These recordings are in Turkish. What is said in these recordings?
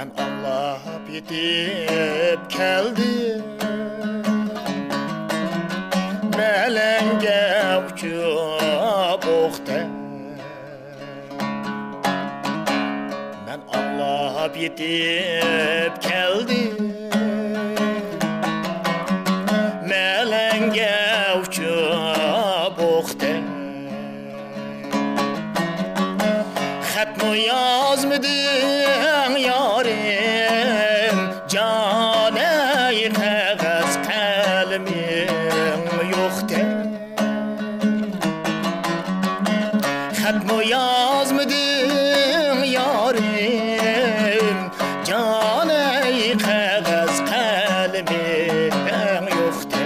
Ben Allah'a bitip geldim, melenge uçup oxte. Ben Allah'a bitip geldim, melenge uçup oxte. Xatmı yazmadın yarim, caney kağız kalemim yoktu. Xatmı yazmadın yarim, caney kağız kalemim yoktu.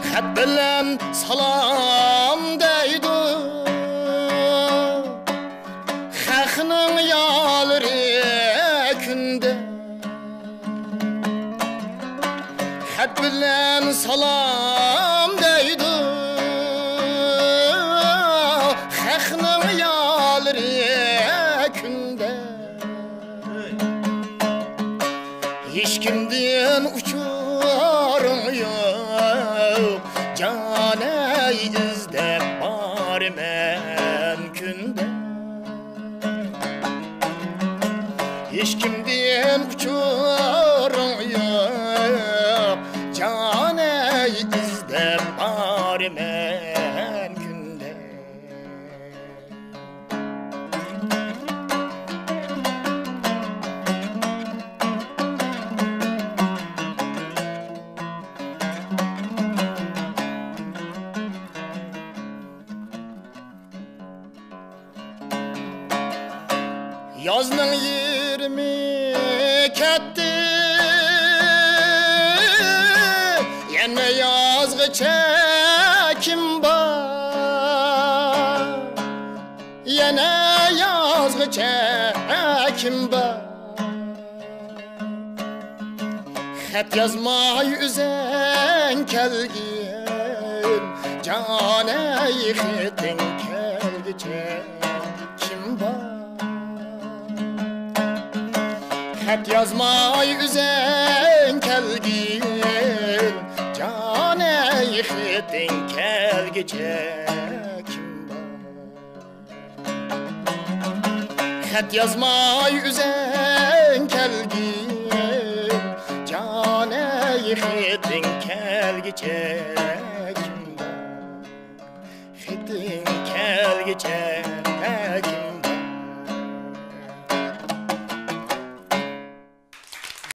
Xat bilen salam deydi, xalqning yolri kunda. Xat bilen salam deydi, xalqning yolri kunda. Hiç kimden uçarım yok, caney izlep barmen günde. Hiç kimden uçarım yok, caney izlep barmen günde. Yazның 20 ketdi, yana yazgıça kim var? Yana yazgıça kim var? Xat yazmay üzen kelgin, caney xetin kelgice kim var? Xat yazmay üzen kelgin, caney xetin kelgice kim var? Xat yazmay üzen kelgin, caney xetin kelgice kim var? Xetin kelgice